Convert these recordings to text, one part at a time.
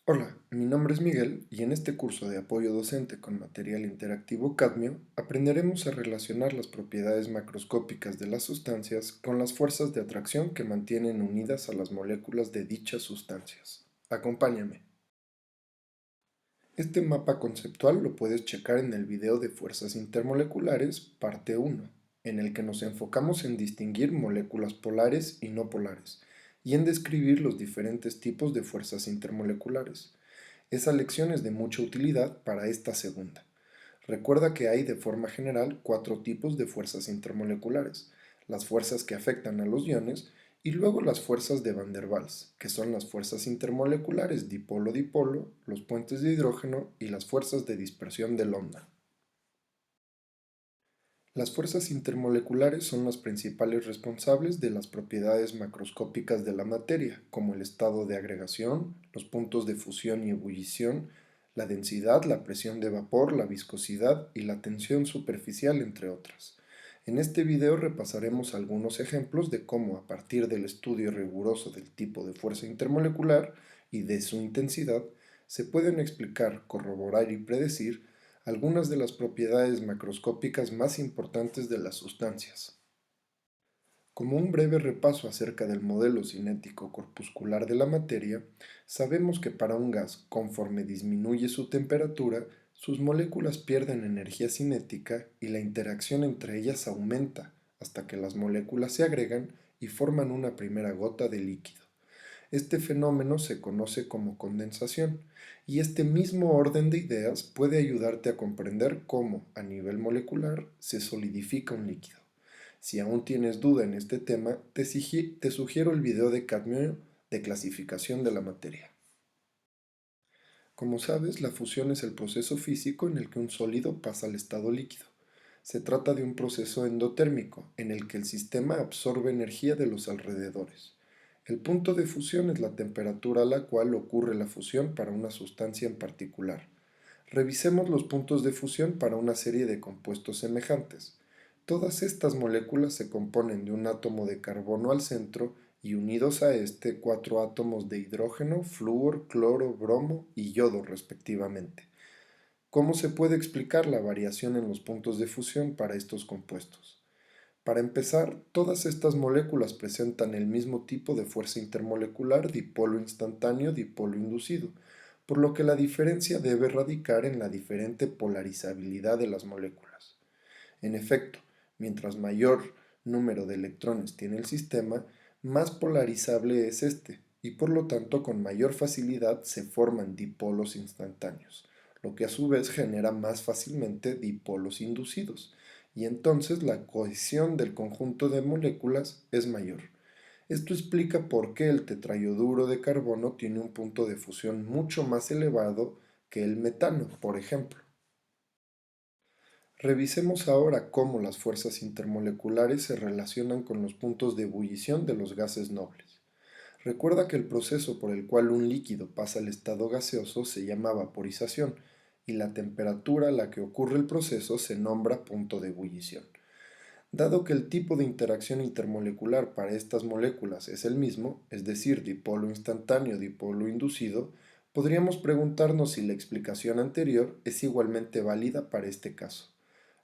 Hola, mi nombre es Miguel y en este curso de apoyo docente con material interactivo Cadmio aprenderemos a relacionar las propiedades macroscópicas de las sustancias con las fuerzas de atracción que mantienen unidas a las moléculas de dichas sustancias. Acompáñame. Este mapa conceptual lo puedes checar en el video de fuerzas intermoleculares, parte 1, en el que nos enfocamos en distinguir moléculas polares y no polares, y en describir los diferentes tipos de fuerzas intermoleculares. Esa lección es de mucha utilidad para esta segunda. Recuerda que hay de forma general 4 tipos de fuerzas intermoleculares: las fuerzas que afectan a los iones y luego las fuerzas de Van der Waals, que son las fuerzas intermoleculares dipolo-dipolo, los puentes de hidrógeno y las fuerzas de dispersión de London. Las fuerzas intermoleculares son las principales responsables de las propiedades macroscópicas de la materia, como el estado de agregación, los puntos de fusión y ebullición, la densidad, la presión de vapor, la viscosidad y la tensión superficial, entre otras. En este video repasaremos algunos ejemplos de cómo, a partir del estudio riguroso del tipo de fuerza intermolecular y de su intensidad, se pueden explicar, corroborar y predecir algunas de las propiedades macroscópicas más importantes de las sustancias. Como un breve repaso acerca del modelo cinético corpuscular de la materia, sabemos que para un gas, conforme disminuye su temperatura, sus moléculas pierden energía cinética y la interacción entre ellas aumenta hasta que las moléculas se agregan y forman una primera gota de líquido. Este fenómeno se conoce como condensación, y este mismo orden de ideas puede ayudarte a comprender cómo, a nivel molecular, se solidifica un líquido. Si aún tienes duda en este tema, te sugiero el video de Cadmio de clasificación de la materia. Como sabes, la fusión es el proceso físico en el que un sólido pasa al estado líquido. Se trata de un proceso endotérmico, en el que el sistema absorbe energía de los alrededores. El punto de fusión es la temperatura a la cual ocurre la fusión para una sustancia en particular. Revisemos los puntos de fusión para una serie de compuestos semejantes. Todas estas moléculas se componen de un átomo de carbono al centro y unidos a este 4 átomos de hidrógeno, flúor, cloro, bromo y yodo respectivamente. ¿Cómo se puede explicar la variación en los puntos de fusión para estos compuestos? Para empezar, todas estas moléculas presentan el mismo tipo de fuerza intermolecular dipolo instantáneo-dipolo inducido, por lo que la diferencia debe radicar en la diferente polarizabilidad de las moléculas. En efecto, mientras mayor número de electrones tiene el sistema, más polarizable es este, y por lo tanto con mayor facilidad se forman dipolos instantáneos, lo que a su vez genera más fácilmente dipolos inducidos, y entonces la cohesión del conjunto de moléculas es mayor. Esto explica por qué el tetrayoduro de carbono tiene un punto de fusión mucho más elevado que el metano, por ejemplo. Revisemos ahora cómo las fuerzas intermoleculares se relacionan con los puntos de ebullición de los gases nobles. Recuerda que el proceso por el cual un líquido pasa al estado gaseoso se llama vaporización, y la temperatura a la que ocurre el proceso se nombra punto de ebullición. Dado que el tipo de interacción intermolecular para estas moléculas es el mismo, es decir, dipolo instantáneo-dipolo inducido, podríamos preguntarnos si la explicación anterior es igualmente válida para este caso.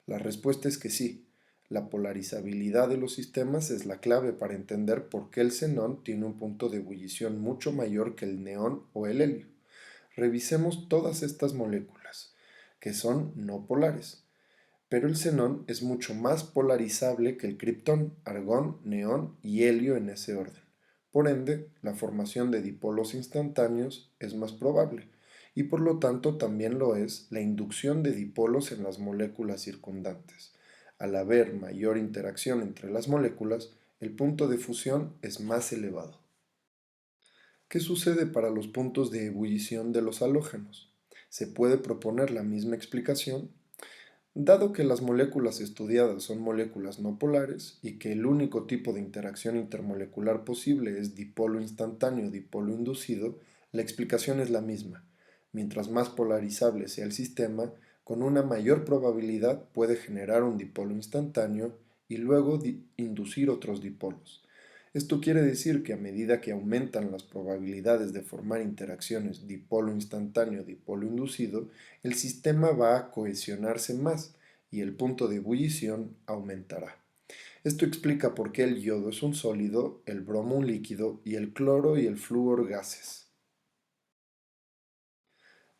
La respuesta es que sí. La polarizabilidad de los sistemas es la clave para entender por qué el xenón tiene un punto de ebullición mucho mayor que el neón o el helio. Revisemos todas estas moléculas, que son no polares, pero el xenón es mucho más polarizable que el criptón, argón, neón y helio en ese orden. Por ende, la formación de dipolos instantáneos es más probable, y por lo tanto también lo es la inducción de dipolos en las moléculas circundantes. Al haber mayor interacción entre las moléculas, el punto de fusión es más elevado. ¿Qué sucede para los puntos de ebullición de los halógenos? ¿Se puede proponer la misma explicación? Dado que las moléculas estudiadas son moléculas no polares y que el único tipo de interacción intermolecular posible es dipolo instantáneo-dipolo inducido, la explicación es la misma. Mientras más polarizable sea el sistema, con una mayor probabilidad puede generar un dipolo instantáneo y luego inducir otros dipolos. Esto quiere decir que a medida que aumentan las probabilidades de formar interacciones dipolo instantáneo-dipolo inducido, el sistema va a cohesionarse más y el punto de ebullición aumentará. Esto explica por qué el yodo es un sólido, el bromo un líquido y el cloro y el flúor gases.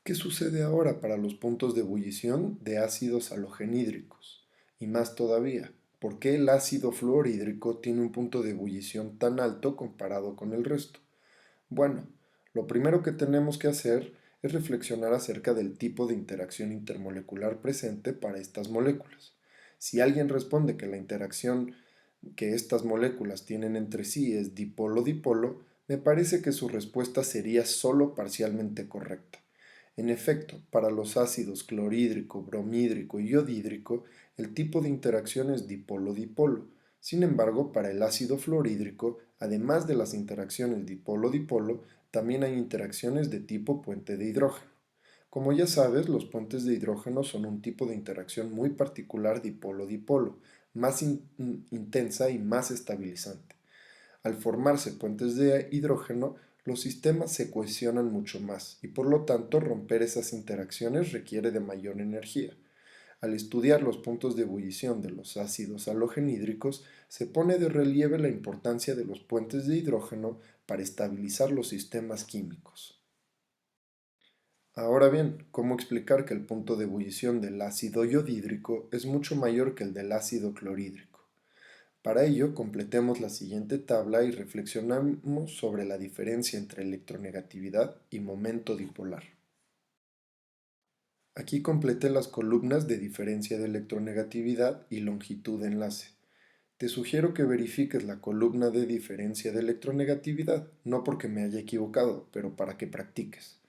¿Qué sucede ahora para los puntos de ebullición de ácidos halogenhídricos? Y más todavía, ¿por qué el ácido fluorhídrico tiene un punto de ebullición tan alto comparado con el resto? Bueno, lo primero que tenemos que hacer es reflexionar acerca del tipo de interacción intermolecular presente para estas moléculas. Si alguien responde que la interacción que estas moléculas tienen entre sí es dipolo-dipolo, me parece que su respuesta sería solo parcialmente correcta. En efecto, para los ácidos clorhídrico, bromhídrico y yodhídrico, el tipo de interacción es dipolo-dipolo. Sin embargo, para el ácido fluorhídrico, además de las interacciones dipolo-dipolo, también hay interacciones de tipo puente de hidrógeno. Como ya sabes, los puentes de hidrógeno son un tipo de interacción muy particular dipolo-dipolo, más intensa y más estabilizante. Al formarse puentes de hidrógeno, los sistemas se cohesionan mucho más y por lo tanto romper esas interacciones requiere de mayor energía. Al estudiar los puntos de ebullición de los ácidos halogenhídricos, se pone de relieve la importancia de los puentes de hidrógeno para estabilizar los sistemas químicos. Ahora bien, ¿cómo explicar que el punto de ebullición del ácido yodhídrico es mucho mayor que el del ácido clorhídrico? Para ello, completemos la siguiente tabla y reflexionamos sobre la diferencia entre electronegatividad y momento dipolar. Aquí completé las columnas de diferencia de electronegatividad y longitud de enlace. Te sugiero que verifiques la columna de diferencia de electronegatividad, no porque me haya equivocado, pero para que practiques.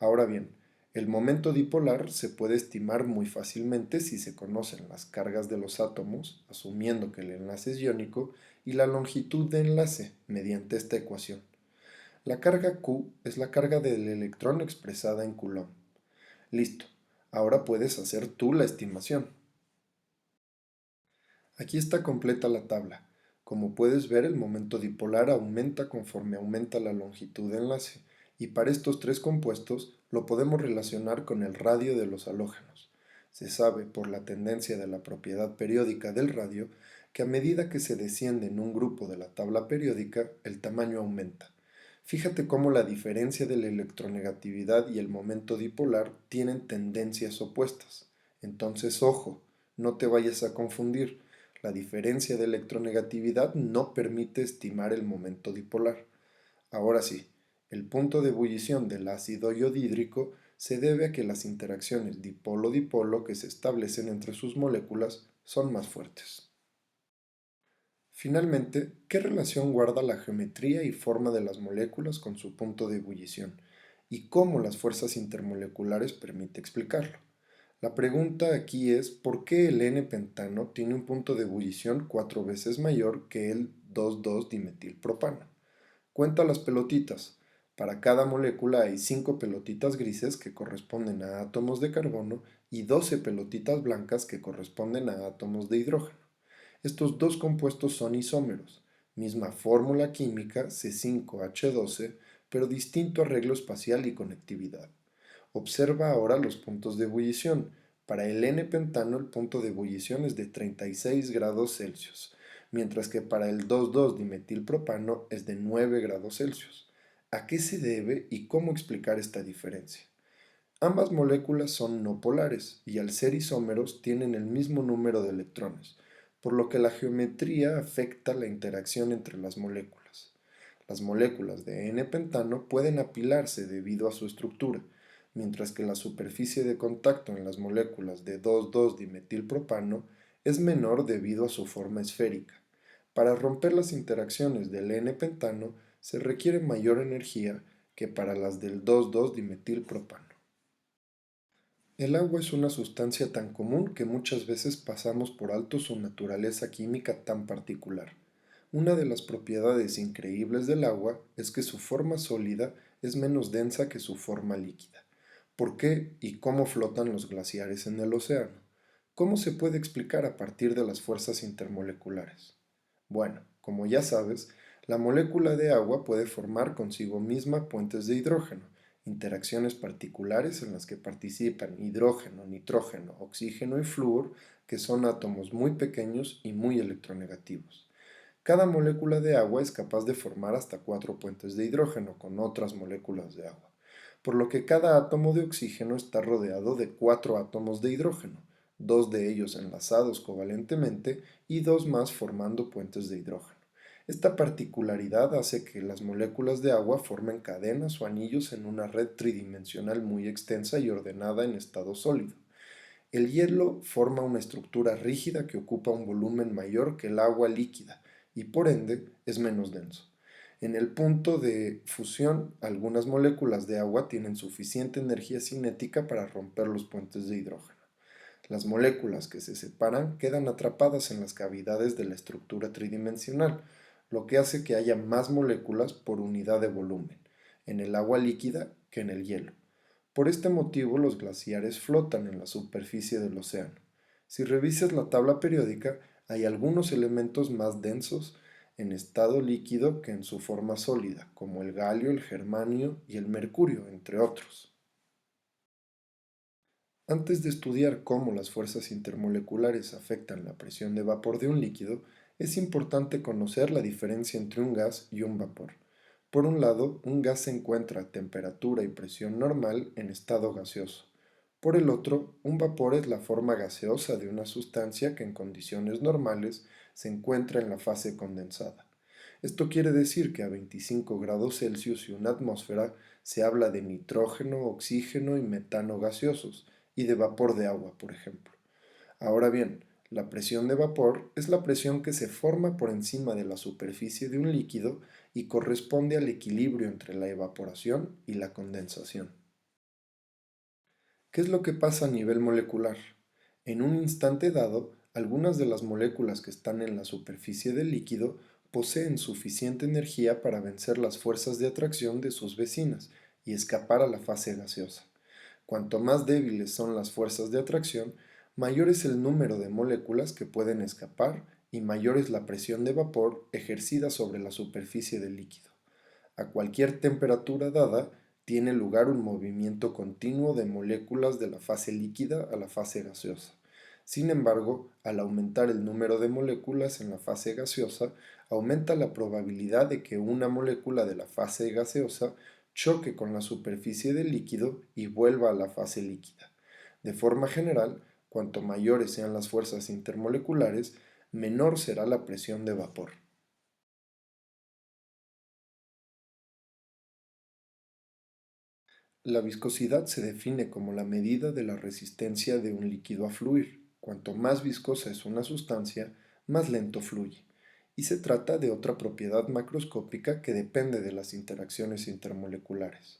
Ahora bien, el momento dipolar se puede estimar muy fácilmente si se conocen las cargas de los átomos, asumiendo que el enlace es iónico, y la longitud de enlace mediante esta ecuación. La carga Q es la carga del electrón expresada en Coulomb. Listo, ahora puedes hacer tú la estimación. Aquí está completa la tabla. Como puedes ver, el momento dipolar aumenta conforme aumenta la longitud de enlace, y para estos tres compuestos lo podemos relacionar con el radio de los halógenos. Se sabe, por la tendencia de la propiedad periódica del radio, que a medida que se desciende en un grupo de la tabla periódica, el tamaño aumenta. Fíjate cómo la diferencia de la electronegatividad y el momento dipolar tienen tendencias opuestas. Entonces, ojo, no te vayas a confundir. La diferencia de electronegatividad no permite estimar el momento dipolar. Ahora sí, el punto de ebullición del ácido yodhídrico se debe a que las interacciones dipolo-dipolo que se establecen entre sus moléculas son más fuertes. Finalmente, ¿qué relación guarda la geometría y forma de las moléculas con su punto de ebullición? ¿Y cómo las fuerzas intermoleculares permite explicarlo? La pregunta aquí es ¿por qué el N-pentano tiene un punto de ebullición 4 veces mayor que el 2,2-dimetilpropano? Cuenta las pelotitas. Para cada molécula hay 5 pelotitas grises que corresponden a átomos de carbono y 12 pelotitas blancas que corresponden a átomos de hidrógeno. Estos dos compuestos son isómeros, misma fórmula química C5H12, pero distinto arreglo espacial y conectividad. Observa ahora los puntos de ebullición. Para el N-pentano el punto de ebullición es de 36 grados Celsius, mientras que para el 2,2-dimetilpropano es de 9 grados Celsius. ¿A qué se debe y cómo explicar esta diferencia? Ambas moléculas son no polares y al ser isómeros tienen el mismo número de electrones, por lo que la geometría afecta la interacción entre las moléculas. Las moléculas de N-pentano pueden apilarse debido a su estructura, mientras que la superficie de contacto en las moléculas de 2,2-dimetilpropano es menor debido a su forma esférica. Para romper las interacciones del N-pentano se requiere mayor energía que para las del 2,2-dimetilpropano. El agua es una sustancia tan común que muchas veces pasamos por alto su naturaleza química tan particular. Una de las propiedades increíbles del agua es que su forma sólida es menos densa que su forma líquida. ¿Por qué y cómo flotan los glaciares en el océano? ¿Cómo se puede explicar a partir de las fuerzas intermoleculares? Bueno, como ya sabes, La molécula de agua puede formar consigo misma puentes de hidrógeno, interacciones particulares en las que participan hidrógeno, nitrógeno, oxígeno y flúor, que son átomos muy pequeños y muy electronegativos. Cada molécula de agua es capaz de formar hasta 4 puentes de hidrógeno con otras moléculas de agua, por lo que cada átomo de oxígeno está rodeado de 4 átomos de hidrógeno, 2 de ellos enlazados covalentemente y 2 más formando puentes de hidrógeno. Esta particularidad hace que las moléculas de agua formen cadenas o anillos en una red tridimensional muy extensa y ordenada en estado sólido. El hielo forma una estructura rígida que ocupa un volumen mayor que el agua líquida y por ende es menos denso. En el punto de fusión, algunas moléculas de agua tienen suficiente energía cinética para romper los puentes de hidrógeno. Las moléculas que se separan quedan atrapadas en las cavidades de la estructura tridimensional, lo que hace que haya más moléculas por unidad de volumen en el agua líquida que en el hielo. Por este motivo los glaciares flotan en la superficie del océano. Si revisas la tabla periódica, hay algunos elementos más densos en estado líquido que en su forma sólida, como el galio, el germanio y el mercurio, entre otros. Antes de estudiar cómo las fuerzas intermoleculares afectan la presión de vapor de un líquido, es importante conocer la diferencia entre un gas y un vapor. Por un lado, un gas se encuentra a temperatura y presión normal en estado gaseoso. Por el otro, un vapor es la forma gaseosa de una sustancia que en condiciones normales se encuentra en la fase condensada. Esto quiere decir que a 25 grados Celsius y una atmósfera se habla de nitrógeno, oxígeno y metano gaseosos, y de vapor de agua, por ejemplo. Ahora bien, la presión de vapor es la presión que se forma por encima de la superficie de un líquido y corresponde al equilibrio entre la evaporación y la condensación. ¿Qué es lo que pasa a nivel molecular? En un instante dado, algunas de las moléculas que están en la superficie del líquido poseen suficiente energía para vencer las fuerzas de atracción de sus vecinas y escapar a la fase gaseosa. Cuanto más débiles son las fuerzas de atracción, mayor es el número de moléculas que pueden escapar y mayor es la presión de vapor ejercida sobre la superficie del líquido. A cualquier temperatura dada, tiene lugar un movimiento continuo de moléculas de la fase líquida a la fase gaseosa. Sin embargo, al aumentar el número de moléculas en la fase gaseosa, aumenta la probabilidad de que una molécula de la fase gaseosa choque con la superficie del líquido y vuelva a la fase líquida. De forma general, cuanto mayores sean las fuerzas intermoleculares, menor será la presión de vapor. La viscosidad se define como la medida de la resistencia de un líquido a fluir. Cuanto más viscosa es una sustancia, más lento fluye. Y se trata de otra propiedad macroscópica que depende de las interacciones intermoleculares.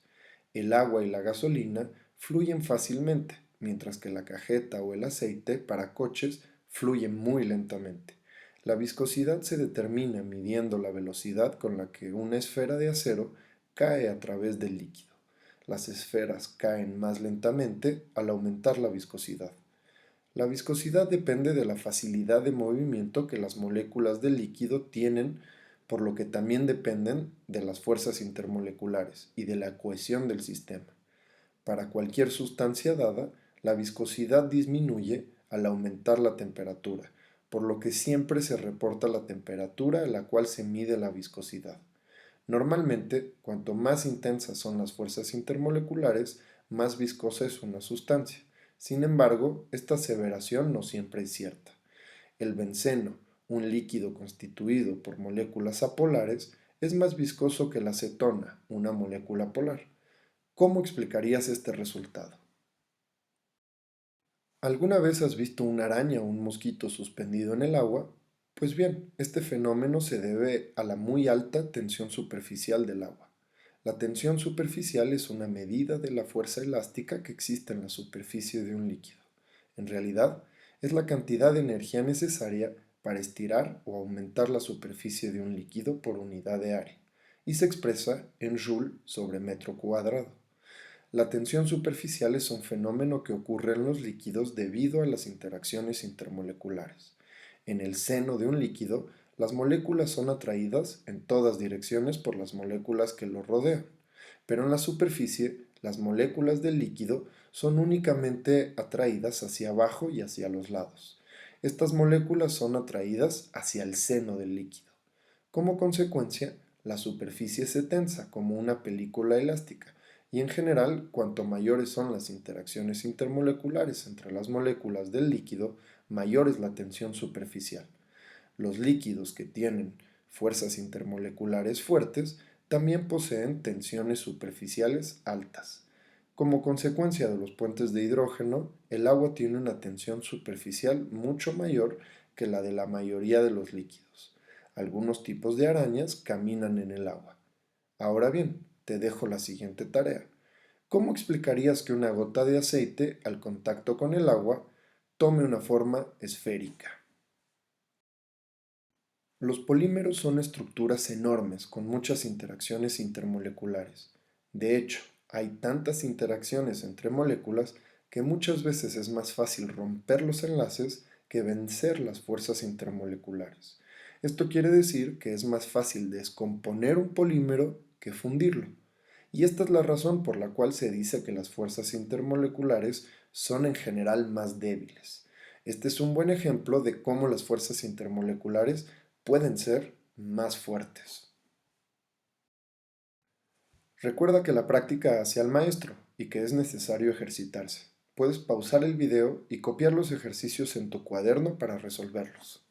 El agua y la gasolina fluyen fácilmente, mientras que la cajeta o el aceite para coches fluyen muy lentamente. La viscosidad se determina midiendo la velocidad con la que una esfera de acero cae a través del líquido. Las esferas caen más lentamente al aumentar la viscosidad. La viscosidad depende de la facilidad de movimiento que las moléculas del líquido tienen, por lo que también dependen de las fuerzas intermoleculares y de la cohesión del sistema. Para cualquier sustancia dada, la viscosidad disminuye al aumentar la temperatura, por lo que siempre se reporta la temperatura a la cual se mide la viscosidad. Normalmente, cuanto más intensas son las fuerzas intermoleculares, más viscosa es una sustancia. Sin embargo, esta aseveración no siempre es cierta. El benceno, un líquido constituido por moléculas apolares, es más viscoso que la acetona, una molécula polar. ¿Cómo explicarías este resultado? ¿Alguna vez has visto una araña o un mosquito suspendido en el agua? Pues bien, este fenómeno se debe a la muy alta tensión superficial del agua. La tensión superficial es una medida de la fuerza elástica que existe en la superficie de un líquido. En realidad, es la cantidad de energía necesaria para estirar o aumentar la superficie de un líquido por unidad de área, y se expresa en joule sobre metro cuadrado. La tensión superficial es un fenómeno que ocurre en los líquidos debido a las interacciones intermoleculares. En el seno de un líquido, Las moléculas son atraídas en todas direcciones por las moléculas que lo rodean, pero en la superficie las moléculas del líquido son únicamente atraídas hacia abajo y hacia los lados. Estas moléculas son atraídas hacia el seno del líquido. Como consecuencia, la superficie se tensa como una película elástica y en general, cuanto mayores son las interacciones intermoleculares entre las moléculas del líquido, mayor es la tensión superficial. Los líquidos que tienen fuerzas intermoleculares fuertes también poseen tensiones superficiales altas. Como consecuencia de los puentes de hidrógeno, el agua tiene una tensión superficial mucho mayor que la de la mayoría de los líquidos. Algunos tipos de arañas caminan en el agua. Ahora bien, te dejo la siguiente tarea. ¿Cómo explicarías que una gota de aceite, al contacto con el agua, tome una forma esférica? Los polímeros son estructuras enormes con muchas interacciones intermoleculares. De hecho, hay tantas interacciones entre moléculas que muchas veces es más fácil romper los enlaces que vencer las fuerzas intermoleculares. Esto quiere decir que es más fácil descomponer un polímero que fundirlo. Y esta es la razón por la cual se dice que las fuerzas intermoleculares son en general más débiles. Este es un buen ejemplo de cómo las fuerzas intermoleculares pueden ser más fuertes. Recuerda que la práctica hace al maestro y que es necesario ejercitarse. Puedes pausar el video y copiar los ejercicios en tu cuaderno para resolverlos.